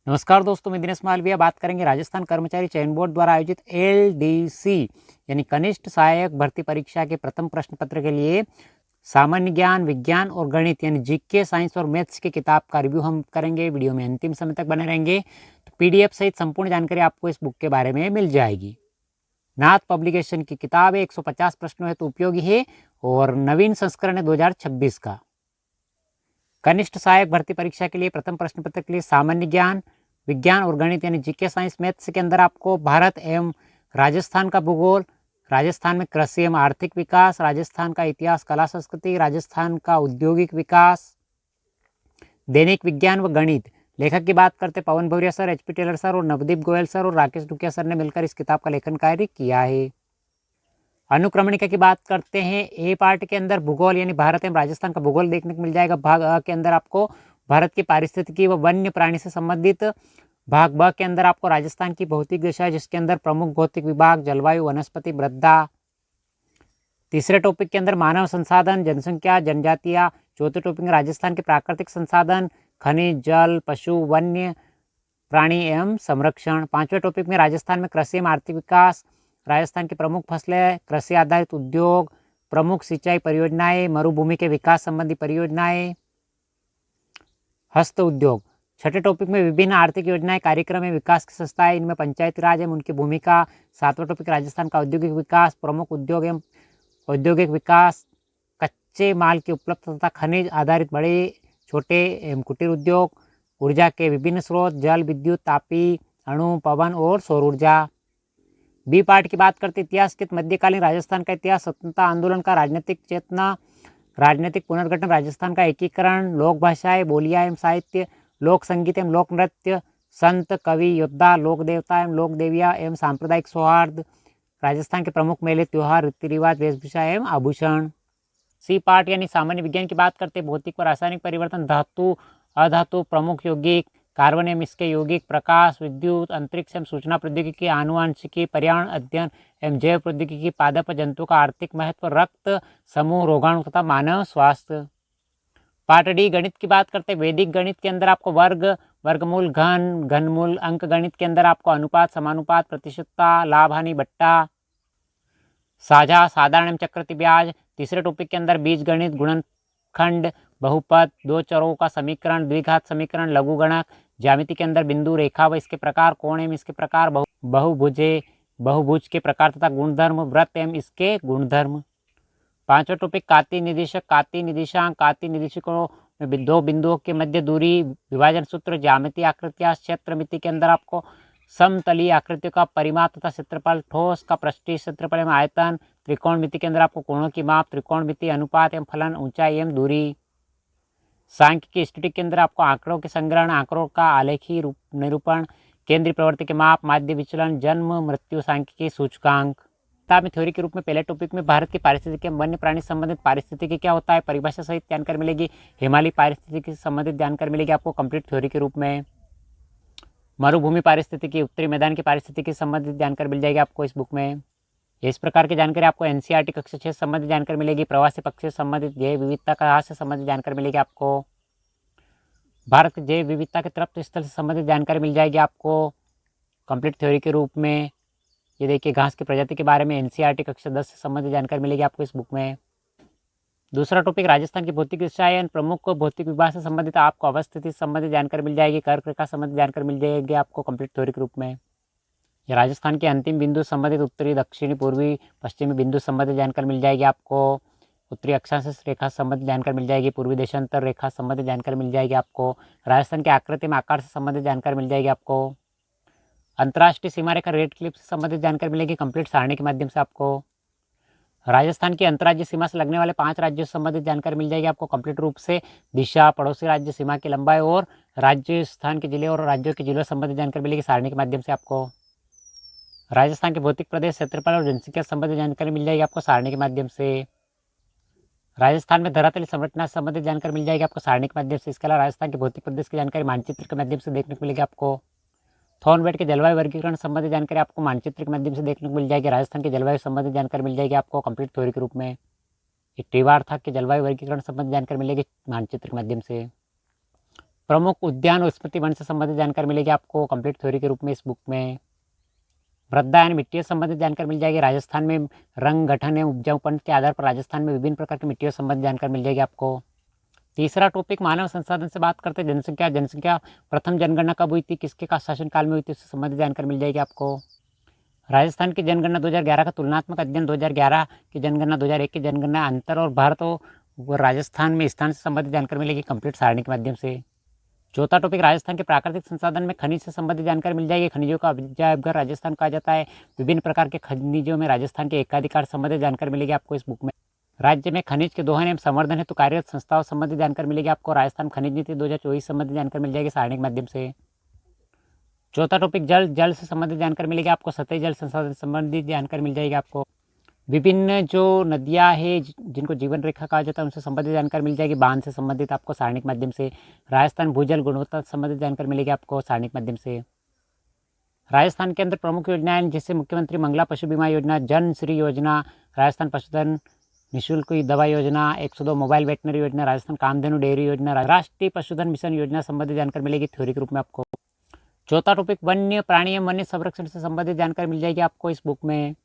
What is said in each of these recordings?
नमस्कार दोस्तों, मैं दिनेश मालविया बात करेंगे राजस्थान कर्मचारी चयन बोर्ड द्वारा आयोजित एलडीसी यानी कनिष्ठ सहायक भर्ती परीक्षा के प्रथम प्रश्न पत्र के लिए सामान्य ज्ञान, विज्ञान और गणित यानी जीके, साइंस और मैथ्स की किताब का रिव्यू हम करेंगे। वीडियो में अंतिम समय तक बने रहेंगे तो पीडीएफ सहित संपूर्ण जानकारी आपको इस बुक के बारे में मिल जाएगी। नाथ पब्लिकेशन की किताब है, 150 प्रश्नों हेतु उपयोगी है और नवीन संस्करण है 2026 का। कनिष्ठ सहायक भर्ती परीक्षा के लिए प्रथम प्रश्न पत्र के लिए सामान्य ज्ञान, विज्ञान और गणित यानी जीके, साइंस, मैथ्स के अंदर आपको भारत एवं राजस्थान का भूगोल, राजस्थान में कृषि एवं आर्थिक विकास, राजस्थान का इतिहास, कला, संस्कृति, राजस्थान का औद्योगिक विकास, दैनिक विज्ञान व गणित। लेखक की बात करते पवन भौरिया सर, एचपी टेलर सर और नवदीप गोयल सर और राकेश डुकिया सर ने मिलकर इस किताब का लेखन कार्य किया है। अनुक्रमणिका की बात करते हैं, ए पार्ट के अंदर भूगोल यानी भारत एवं राजस्थान का भूगोल देखने को मिल जाएगा। भाग अ के अंदर आपको भारत की पारिस्थितिकी व वन्य प्राणी से संबंधित, भाग ब के अंदर आपको राजस्थान की भौतिक दशा जिसके अंदर प्रमुख भौतिक विभाग जलवायु, वनस्पति, मृदा। तीसरे टॉपिक के अंदर मानव संसाधन, जनसंख्या, जनजातियाँ। चौथे टॉपिक में राजस्थान के प्राकृतिक संसाधन, खनिज, जल, पशु, वन्य प्राणी एवं संरक्षण। पांचवें टॉपिक में राजस्थान में कृषि एवं आर्थिक विकास, राजस्थान की प्रमुख फसलें, कृषि आधारित उद्योग, प्रमुख सिंचाई परियोजनाएं, मरुभूमि के विकास संबंधी परियोजनाएं, हस्त उद्योग। छठे टॉपिक में विभिन्न आर्थिक योजनाएं, कार्यक्रम एवं विकास की संस्थाएं, इनमें पंचायती राज एवं उनकी भूमिका। सातवां टॉपिक राजस्थान का औद्योगिक विकास, प्रमुख उद्योग एवं औद्योगिक विकास, कच्चे माल की उपलब्धता तथा खनिज आधारित बड़े, छोटे एवं कुटीर उद्योग, ऊर्जा के विभिन्न स्रोत, जल, विद्युत, तापी, अणु, पवन और सौर ऊर्जा। बी पार्ट की बात करते इतिहास के मध्यकालीन राजस्थान का इतिहास, स्वतंत्रता आंदोलन का राजनीतिक चेतना, राजनीतिक पुनर्गठन, राजस्थान का एकीकरण, लोक भाषाएं, बोलियां एवं साहित्य, लोक संगीत एवं लोक नृत्य, संत, कवि, योद्धा, लोक देवता एवं लोक देवियाँ एवं सांप्रदायिक सौहार्द, राजस्थान के प्रमुख मेले, त्योहार, रीति रिवाज, वेशभूषा एवं आभूषण। सी पार्ट यानी सामान्य विज्ञान की बात करते भौतिक व रासायनिक परिवर्तन, धातु, अधातु, प्रमुख यौगिक, कार्बन एवं इसके यौगिक, प्रकाश, विद्युत, अंतरिक्ष एवं सूचना प्रौद्योगिकी, आनुवंशिकी, पर्यावरण अध्ययन एवं जैव प्रौद्योगिकी, पादप जंतु का आर्थिक महत्व, रक्त समूह, रोगाणु तथा मानव स्वास्थ्य। पार्ट डी गणित की बात करते वैदिक गणित के अंदर आपको वर्ग, वर्गमूल, घन, घनमूल। अंक गणित के अंदर आपको अनुपात, समानुपात, प्रतिशतता, लाभ हानि बट्टा, साझा, साधारण एवं चक्रवृद्धि ब्याज। तीसरे टॉपिक के अंदर बीज गणित, गुणनखंड, बहुपद, दो चरों का समीकरण, द्विघात समीकरण, लघुगणक। ज्यामिति के अंदर बिंदु, रेखा व इसके प्रकार, कोण एवं इसके प्रकार, बहुभुजे, बहुभुज के प्रकार तथा गुणधर्म, वृत्त एवं इसके गुणधर्म। पांचवा टॉपिक काती निदेशक, काती निदेशांक, काती निदेशकों में दो बिंदुओं के मध्य दूरी, विभाजन सूत्र, ज्यामिति आकृतियां। क्षेत्र मिति के अंदर आपको समतलीय आकृतियों का परिमाप तथा क्षेत्रफल, ठोस का पृष्ठीय क्षेत्रफल एवं आयतन। त्रिकोण मिति के अंदर आपको कोणों की माप, त्रिकोण मिति, अनुपात एवं फलन, ऊंचाई एवं दूरी। सांख्यिकी स्टैटिक के अंदर आपको आंकड़ों के संग्रहण, आंकड़ों का आलेखी निरूपण, केंद्रीय प्रवृत्ति के माप, माध्य विचलन, जन्म मृत्यु सांख्यिकी सूचकांक। किताब में थ्योरी के रूप में पहले टॉपिक में भारत की पारिस्थितिकी एवं वन्य प्राणी संबंधित पारिस्थितिकी क्या होता है, परिभाषा सहित जानकारी मिलेगी। हिमालय पारिस्थितिकी से संबंधित जानकारी मिलेगी आपको कंप्लीट थ्योरी के रूप में। मरुभूमि पारिस्थितिकी, उत्तरी मैदान की पारिस्थितिकी से संबंधित जानकारी मिल जाएगी आपको इस बुक में। इस प्रकार की जानकारी आपको एनसीईआरटी कक्षा 6 से संबंधित जानकारी मिलेगी। प्रवासी पक्षी से संबंधित, जैव विविधता का से संबंधित जानकारी मिलेगी आपको। भारत के जैव विविधता के तृप्त स्थल से संबंधित जानकारी मिल जाएगी आपको कंप्लीट थ्योरी के रूप में। ये देखिए घास की प्रजाति के बारे में एनसीईआरटी कक्षा 10 से संबंधित जानकारी मिलेगी आपको इस बुक में। दूसरा टॉपिक राजस्थान की भौतिक दशाएं, प्रमुख भौतिक विभाग से संबंधित आपको अवस्थिति से संबंधित जानकारी मिल जाएगी। कर्क रेखा संबंधित जानकारी मिल जाएगी आपको कंप्लीट थ्योरी के रूप में। ये राजस्थान के अंतिम बिंदु संबंधित उत्तरी, दक्षिणी, पूर्वी, पश्चिमी बिंदु संबंधित जानकारी मिल जाएगी आपको। उत्तरी अक्षांश रेखा संबंधित जानकारी मिल जाएगी। पूर्वी देशांतर रेखा संबंधित जानकारी मिल जाएगी आपको। राजस्थान की आकृति में आकार से संबंधित जानकारी मिल जाएगी आपको। अंतर्राष्ट्रीय सीमा रेखा रेड क्लिप से संबंधित जानकारी मिलेगी कंप्लीट सारणी के माध्यम से आपको। राजस्थान की अंतर्राज्यीय सीमा से लगने वाले 5 राज्यों से संबंधित जानकारी मिल जाएगी आपको कंप्लीट रूप से। दिशा, पड़ोसी राज्य, सीमा की लंबाई और राजस्थान के जिले और राज्यों के जिलों से संबंधित जानकारी मिलेगी सारणी के माध्यम से आपको। राजस्थान के भौतिक प्रदेश, क्षेत्रफल और जनसंख्या संबंधित जानकारी मिल जाएगी आपको सारणी के माध्यम से। राजस्थान में धरातलीय संरचना से संबंधित जानकारी मिल जाएगी आपको सारणी के माध्यम से। इसके अलावा राजस्थान के भौतिक प्रदेश की जानकारी मानचित्र के माध्यम से देखने को मिलेगी आपको। थॉर्नबेट के जलवायु वर्गीकरण संबंधित जानकारी आपको मानचित्र के माध्यम से देखने को मिल जाएगी। राजस्थान की जलवायु संबंधित जानकारी मिल जाएगी आपको कंप्लीट थ्योरी के रूप में। ये त्रिवार था कि जलवायु वर्गीकरण संबंधित जानकारी मिलेगी मानचित्र के माध्यम से। प्रमुख उद्यान और स्मृति वन से संबंधित जानकारी मिलेगी आपको कंप्लीट थ्योरी के रूप में इस बुक में। मृदा यानी मिट्टी से संबंधित जानकारी मिल जाएगी। राजस्थान में रंग गठन एवं उपजाऊपन के आधार पर राजस्थान में विभिन्न प्रकार की मिट्टियों से संबंधित जानकारी मिल जाएगी आपको। तीसरा टॉपिक मानव संसाधन से बात करते हैं। जनसंख्या प्रथम जनगणना कब हुई थी, किसके का शासनकाल में हुई थी, उससे संबंधित जानकारी मिल जाएगी आपको। राजस्थान की जनगणना 2011 का तुलनात्मक अध्ययन 2011 की जनगणना 2001 की जनगणना अंतर और भारत और राजस्थान में स्थान से संबंधित जानकारी मिलेगी कंप्लीट सारणी के माध्यम से। चौथा टॉपिक राजस्थान के प्राकृतिक संसाधन में खनिज से संबंधित जानकारी मिल जाएगी। खनिजों का अभिजात घर राजस्थान कहा जाता है। विभिन्न प्रकार के खनिजों में राजस्थान के एकाधिकार संबंधित जानकारी मिलेगी आपको इस बुक में। राज्य में खनिज के दोहन एवं संवर्धन हेतु कार्यरत संस्थाओं संबंधित जानकारी मिलेगी आपको। राजस्थान खनिज नीति 2024 संबंधित जानकारी मिल जाएगी सारणी के माध्यम से। चौथा टॉपिक जल से संबंधित जानकारी मिलेगी आपको। सतही जल संसाधन संबंधित जानकारी मिल जाएगी आपको। विभिन्न जो नदियाँ हैं जिनको जीवन रेखा कहा जाता है उनसे संबंधित जानकारी मिल जाएगी। बांध से संबंधित आपको सारणी के माध्यम से। राजस्थान भूजल गुणवत्ता से संबंधित जानकारी मिलेगी आपको सारणी के माध्यम से। राजस्थान के अंदर प्रमुख योजनाएं जैसे मुख्यमंत्री मंगला पशु बीमा योजना, जन श्री योजना, राजस्थान पशुधन निःशुल्क दवा योजना, 102 मोबाइल वेटनरी योजना, राजस्थान कामधेनु डेयरी योजना, राष्ट्रीय पशुधन मिशन योजना संबंधित जानकारी मिलेगी थ्योरी के रूप में आपको। चौथा टॉपिक वन्य प्राणी एवं वन्य संरक्षण से संबंधित जानकारी मिल जाएगी आपको इस बुक में।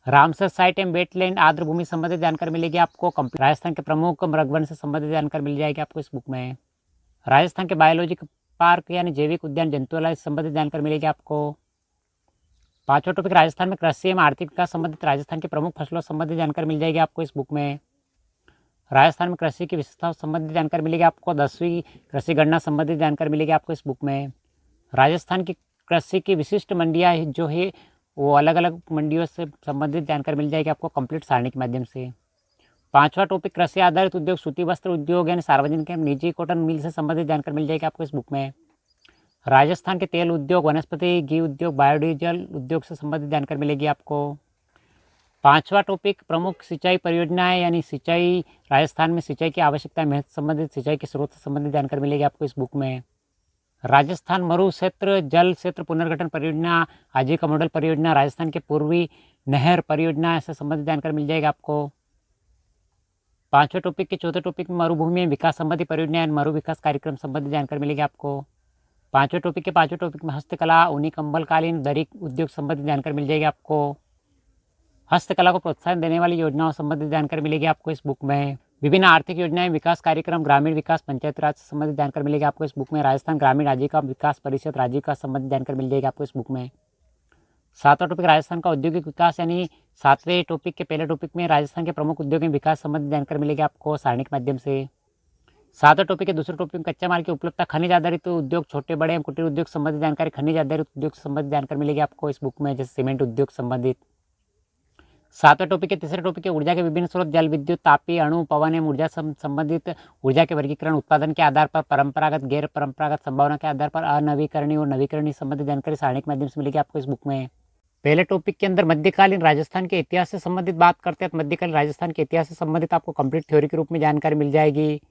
रामसर साइट एंड वेटलैंड आर्द्र भूमि संबंधित जानकारी मिलेगी आपको। राजस्थान के प्रमुख मृगवन से संबंधित जानकारी मिल जाएगी आपको इस बुक में। राजस्थान के बायोलॉजिकल पार्क यानी जैविक उद्यान जंतुआलय से संबंधित जानकारी मिलेगी आपको। पांचवा टॉपिक राजस्थान में कृषि एवं आर्थिक विकास संबंधित राजस्थान के प्रमुख फसलों संबंधित जानकारी मिल जाएगी आपको इस बुक में। राजस्थान में कृषि की विशेषताओं संबंधित जानकारी मिलेगी आपको। 10वीं कृषि गणना संबंधित जानकारी मिलेगी आपको इस बुक में। राजस्थान की कृषि की विशिष्ट मंडियाँ जो है वो अलग अलग मंडियों से संबंधित जानकारी मिल जाएगी आपको कंप्लीट सारणी के माध्यम से। पांचवा टॉपिक कृषि आधारित उद्योग सूती वस्त्र उद्योग यानी सार्वजनिक एवं निजी कॉटन मिल से संबंधित जानकारी मिल जाएगी आपको इस बुक में। राजस्थान के तेल उद्योग, वनस्पति घी उद्योग, बायोडीजल उद्योग से संबंधित जानकारी मिलेगी आपको। पांचवा टॉपिक प्रमुख सिंचाई परियोजनाएं यानी सिंचाई, राजस्थान में सिंचाई की आवश्यकता में संबंधित सिंचाई के स्रोत से संबंधित जानकारी मिलेगी आपको इस बुक में। राजस्थान मरु क्षेत्र जल क्षेत्र पुनर्गठन परियोजना, आजीविका मॉडल परियोजना, राजस्थान के पूर्वी नहर परियोजना से संबंधित जानकारी मिल जाएगी आपको। पांचवें टॉपिक के चौथे टॉपिक में मरुभूमि में विकास संबंधी परियोजना एवं मरु विकास कार्यक्रम संबंधी जानकारी मिलेगी आपको। पांचवें टॉपिक में हस्तकला, ऊनी कंबल कालीन दरी उद्योग संबंधी जानकारी मिल जाएगी आपको। हस्तकला को प्रोत्साहन देने वाली योजनाओं संबंधित जानकारी मिलेगी आपको इस बुक में। विभिन्न आर्थिक योजनाएं, विकास कार्यक्रम, ग्रामीण विकास, पंचायती राज से संबंधित जानकारी मिलेगी आपको इस बुक में। राजस्थान ग्रामीण आजीविका विकास परिषद राजीव का संबंधित जानकारी मिल जाएगी आपको इस बुक में। सातवां टॉपिक राजस्थान का औद्योगिक विकास यानी सातवें टॉपिक के पहले टॉपिक में राजस्थान के प्रमुख उद्योगों विकास संबंधित जानकारी मिलेगी आपको सारणी के माध्यम से। सातवें टॉपिक के दूसरे टॉपिक में कच्चा माल की उपलब्धता, खनिज आधारित उद्योग, छोटे बड़े कुटीर उद्योग संबंधित जानकारी, खनिज आधारित उद्योग से संबंधित जानकारी मिलेगी आपको इस बुक में, जैसे सीमेंट उद्योग संबंधित। सातवें टॉपिक के तीसरे टॉपिक के ऊर्जा के विभिन्न स्रोत, जल विद्युत, तापीय, अणु, पवन एवं ऊर्जा संबंधित ऊर्जा के वर्गीकरण, उत्पादन के आधार पर परंपरागत, गैर परंपरागत, संभावना के आधार पर अनवीकरणीय और नवीकरणीय संबंधित जानकारी सारणी के माध्यम से मिलेगी आपको इस बुक में। पहले टॉपिक के अंदर मध्यकालीन राजस्थान के इतिहास से संबंधित बात करते हैं तो मध्यकालीन राजस्थान के इतिहास से संबंधित आपको कंप्लीट थ्योरी के रूप में जानकारी मिल जाएगी।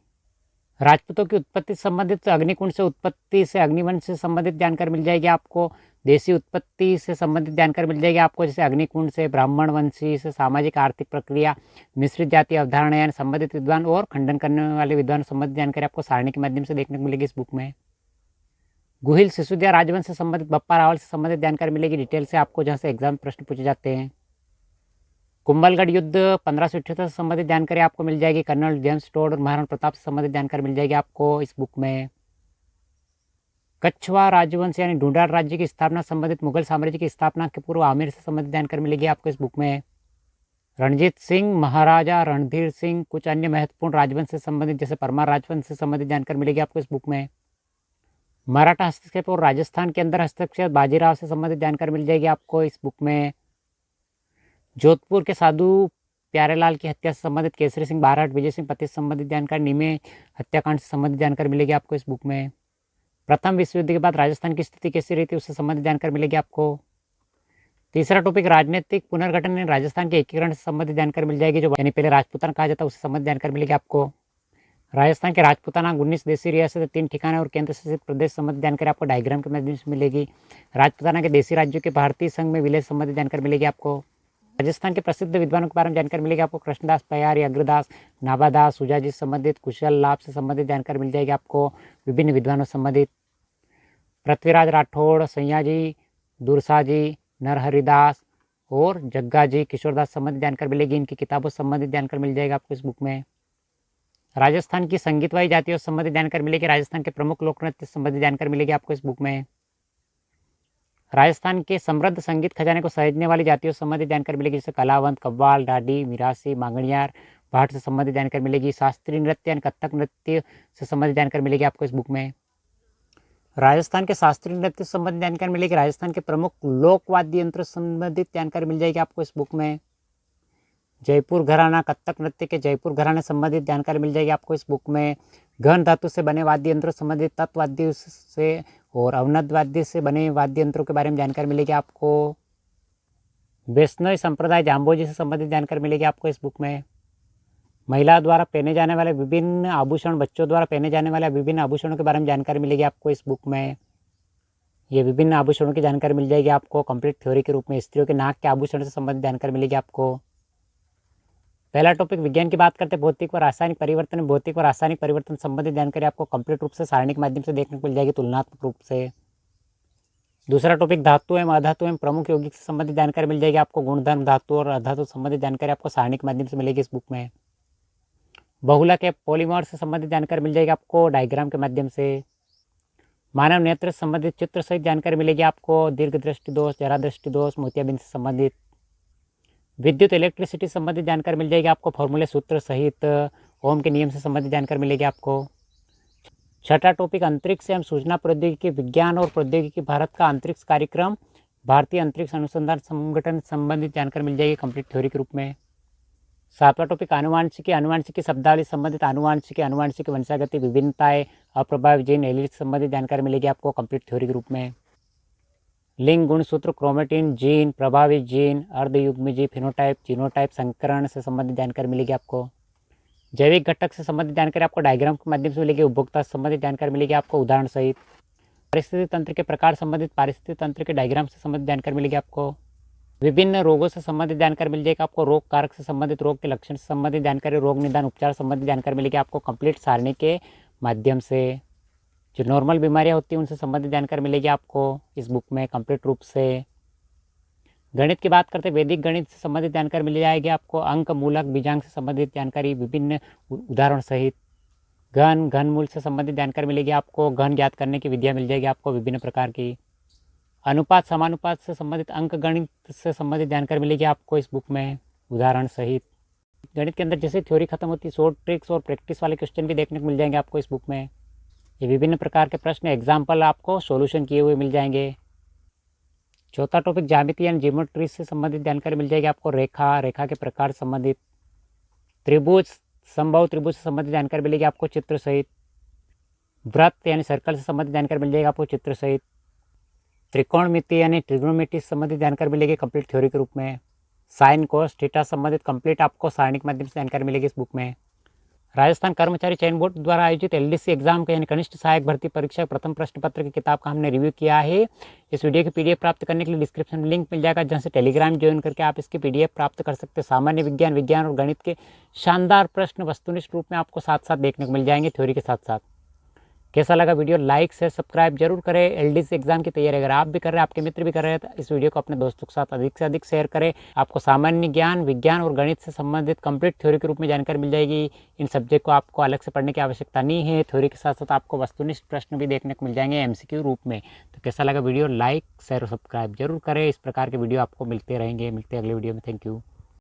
राजपूतों की उत्पत्ति से संबंधित अग्निकुंड से उत्पत्ति से अग्निवंश से संबंधित जानकारी मिल जाएगी आपको। देशी उत्पत्ति से संबंधित जानकारी मिल जाएगी आपको, जैसे अग्निकुंड से, ब्राह्मण वंशी से, सामाजिक आर्थिक प्रक्रिया, मिश्रित जाति अवधारणा यानी संबंधित विद्वान और खंडन करने वाले विद्वान संबंधित जानकारी आपको सारणी के माध्यम से देखने को मिलेगी इस बुक में। गुहिल सिसोदिया राजवंश से संबंधित, बप्पा रावल से संबंधित जानकारी मिलेगी डिटेल से आपको, जहाँ से एग्जाम प्रश्न पूछे जाते हैं। कुंभलगढ़ युद्ध 1578 से संबंधित जानकारी आपको मिल जाएगी। कर्नल जेम्स टोड और महाराणा प्रताप से संबंधित जानकारी मिल जाएगी आपको इस बुक में। कछवा राजवंश यानी ढूंढाड़ राज्य की स्थापना संबंधित, मुगल साम्राज्य की स्थापना के पूर्व आमेर से संबंधित जानकारी मिलेगी आपको इस बुक में। रणजीत सिंह, महाराजा रणधीर सिंह, कुछ अन्य महत्वपूर्ण राजवंश से संबंधित जैसे परमार राजवंश से संबंधित जानकारी मिलेगी आपको इस बुक में। मराठा हस्तक्षेप और राजस्थान के अंदर हस्तक्षेप, बाजीराव से संबंधित जानकारी मिल जाएगी आपको इस बुक में। जोधपुर के साधु प्यारेलाल की हत्या से संबंधित, केसरी सिंह बारहट, विजय सिंह पति से संबंधित जानकारी, निमे हत्याकांड से संबंधित जानकारी मिलेगी आपको इस बुक में। प्रथम विश्व युद्ध के बाद राजस्थान की स्थिति कैसी रही थी उससे संबंधित जानकारी मिलेगी आपको। तीसरा टॉपिक राजनीतिक पुनर्गठन यानी राजस्थान के एकीकरण से संबंधित जानकारी मिल जाएगी, जो यानी पहले राजपूताना कहा जाता है उससे संबंधित जानकारी मिलेगी आपको। राजस्थान के राजपूताना 19 देशी रियासत, 3 ठिकाने और केंद्र शासित प्रदेश संबंधित जानकारी आपको डायग्राम के माध्यम से मिलेगी। राजपूताना के देशी राज्यों के भारतीय संघ में विलय संबंधित जानकारी मिलेगी आपको। राजस्थान के प्रसिद्ध विद्वानों के बारे में जानकारी मिलेगी आपको। कृष्णदास पयारी, अग्रदास, नाभादास, सुजाजी से संबंधित, कुशल लाभ से संबंधित जानकारी मिल जाएगी आपको। विभिन्न विद्वानों से संबंधित पृथ्वीराज राठौड़, सैयाजी, दुरसाजी, नरहरिदास और जग्गा जी, किशोरदास से संबंधित जानकारी मिलेगी। इनकी किताबों से संबंधित जानकारी मिल जाएगी आपको इस बुक में। राजस्थान की संगीतवाही जातियों से संबंधित जानकारी मिलेगी। राजस्थान के प्रमुख लोक नृत्य से संबंधित जानकारी मिलेगी आपको इस बुक में। राजस्थान के समृद्ध संगीत खजाने को सहेजने वाली जातियों से संबंधित जानकारी मिलेगी, जैसे कलावंत, कव्वाल, ढाडी, मिरासी, मांगणियार, भाट से संबंधित जानकारी मिलेगी। शास्त्रीय नृत्य यानी कथक नृत्य से संबंधित जानकारी मिलेगी आपको इस बुक में। राजस्थान के शास्त्रीय नृत्य से संबंधित जानकारी मिलेगी। राजस्थान के प्रमुख लोक वाद्य यंत्र से संबंधित जानकारी मिल जाएगी आपको इस बुक में। जयपुर घराना, कथक नृत्य के जयपुर घराने से संबंधित जानकारी मिल जाएगी आपको इस बुक में। घन धातु से बने वाद्य यंत्रों से संबंधित तत्वाद्य से और अवनद वाद्य से बने वाद्य यंत्रों के बारे में जानकारी मिलेगी आपको। वैष्णव संप्रदाय जाम्बोजी से संबंधित जानकारी मिलेगी आपको इस बुक में। महिला द्वारा पहने जाने वाले विभिन्न आभूषण, बच्चों द्वारा पहने जाने वाले विभिन्न आभूषणों के बारे में जानकारी मिलेगी आपको इस बुक में। ये विभिन्न आभूषणों की जानकारी मिल जाएगी आपको कंप्लीट थ्योरी के रूप में। स्त्रियों के नाक के आभूषण से संबंधित जानकारी मिलेगी आपको। पहला टॉपिक विज्ञान की बात करते हैं, भौतिक व रासायनिक परिवर्तन। भौतिक व रासायनिक परिवर्तन संबंधित जानकारी आपको कंप्लीट रूप से सारणी के माध्यम से देखने को मिल जाएगी, तुलनात्मक रूप से। दूसरा टॉपिक धातु एवं अधातु एवं प्रमुख यौगिक से संबंधित जानकारी मिल जाएगी आपको। गुणधर्म, धातु और अधातु संबंधित जानकारी आपको सारणी के माध्यम से मिलेगी इस बुक में। बहुलक के पॉलीमर से संबंधित जानकारी मिल जाएगी आपको डायग्राम के माध्यम से। मानव नेत्र से संबंधित चित्र सहित जानकारी मिलेगी आपको। दीर्घ दृष्टि दोष, जरा दृष्टि दोष, मोतियाबिंद से संबंधित। विद्युत इलेक्ट्रिसिटी संबंधित जानकारी मिल जाएगी आपको, फॉर्मूले सूत्र सहित। ओम के नियम से संबंधित जानकारी मिलेगी आपको। छठा टॉपिक अंतरिक्ष एवं सूचना प्रौद्योगिकी विज्ञान और प्रौद्योगिकी, भारत का अंतरिक्ष कार्यक्रम, भारतीय अंतरिक्ष अनुसंधान संगठन संबंधित जानकारी मिल जाएगी कंप्लीट थ्योरी के रूप में। सातवां टॉपिक आनुवांशिकी। आनुवांशिकी शब्दावली संबंधित आनुवांशिकी वंशागति, विभिन्नताएं, अप्रभाव जीन, एलील से संबंधित जानकारी मिलेगी आपको कंप्लीट थ्योरी के रूप में। लिंग, गुणसूत्र, क्रोमेटिन, जीन, प्रभावित जीन, अर्धयुग्मी जीव, फिनोटाइप, जीनोटाइप, संकरण से संबंधित जानकारी मिलेगी आपको। जैविक घटक से संबंधित जानकारी आपको डायग्राम के माध्यम से मिलेगी। उपभोक्ता से संबंधित जानकारी मिलेगी आपको उदाहरण सहित। पारिस्थितिक तंत्र के प्रकार संबंधित पारिस्थितिक तंत्र के डायग्राम से संबंधित जानकारी मिलेगी आपको। विभिन्न रोगों से संबंधित जानकारी मिल जाएगी आपको। रोग कारक से संबंधित, रोग के लक्षण से संबंधित जानकारी, रोग निदान उपचार संबंधित जानकारी मिलेगी आपको कंप्लीट सारणी के माध्यम से। जो नॉर्मल बीमारियां होती हैं उनसे संबंधित जानकारी मिलेगी आपको इस बुक में कंप्लीट रूप से। गणित की बात करते हैं, वैदिक गणित से संबंधित जानकारी मिल जाएगी आपको। अंक, मूलक, बीजांक से संबंधित जानकारी विभिन्न उदाहरण सहित। घनमूल से संबंधित जानकारी मिलेगी आपको। घन ज्ञात करने की विधियाँ मिल जाएगी आपको विभिन्न प्रकार की। अनुपात, समानुपात से संबंधित, अंक गणित से संबंधित जानकारी मिलेगी आपको इस बुक में उदाहरण सहित। गणित के अंदर जैसे थ्योरी खत्म होती है, शॉर्ट ट्रिक्स और प्रैक्टिस वाले क्वेश्चन भी देखने को मिल जाएंगे आपको इस बुक में। ये विभिन्न प्रकार के प्रश्न एग्जाम्पल आपको सॉल्यूशन किए हुए मिल जाएंगे। चौथा टॉपिक ज्यामिति यानी ज्योमेट्री से संबंधित जानकारी मिल जाएगी आपको। रेखा के प्रकार संबंधित। त्रिभुज, संभव त्रिभुज से संबंधित जानकारी मिलेगी आपको चित्र सहित। वृत्त यानी सर्कल से संबंधित जानकारी मिल जाएगी आपको चित्र सहित। त्रिकोणमिति यानी ट्रिग्नोमेट्री से संबंधित जानकारी मिलेगी कंप्लीट थ्योरी के रूप में। साइन, कोस, थीटा संबंधित कंप्लीट आपको सारणी के माध्यम से जानकारी मिलेगी इस बुक में। राजस्थान कर्मचारी चयन बोर्ड द्वारा आयोजित एलडीसी एग्जाम के यानी कनिष्ठ सहायक भर्ती परीक्षा प्रथम प्रश्न पत्र की किताब का हमने रिव्यू किया है। इस वीडियो की पीडीएफ प्राप्त करने के लिए डिस्क्रिप्शन में लिंक मिल जाएगा, जहां से टेलीग्राम ज्वाइन करके आप इसकी पीडीएफ प्राप्त कर सकते हैं। सामान्य विज्ञान और गणित के शानदार प्रश्न वस्तुनिष्ठ रूप में आपको साथ साथ देखने को मिल जाएंगे थ्योरी के साथ साथ। कैसा लगा वीडियो, लाइक शेयर सब्सक्राइब जरूर करें। एलडीसी एग्जाम की तैयारी अगर आप भी कर रहे हैं, आपके मित्र भी कर रहे हैं, तो इस वीडियो को अपने दोस्तों के साथ अधिक से अधिक शेयर करें। आपको सामान्य ज्ञान, विज्ञान और गणित से संबंधित कंप्लीट थ्योरी के रूप में जानकारी मिल जाएगी। इन सब्जेक्ट को आपको अलग से पढ़ने की आवश्यकता नहीं है। थ्योरी के साथ साथ आपको वस्तुनिष्ठ प्रश्न भी देखने को मिल जाएंगे एमसीक्यू रूप में। तो कैसा लगा वीडियो, लाइक शेयर और सब्सक्राइब जरूर करें। इस प्रकार के वीडियो आपको मिलते रहेंगे। मिलते हैं अगले वीडियो में। Thank you.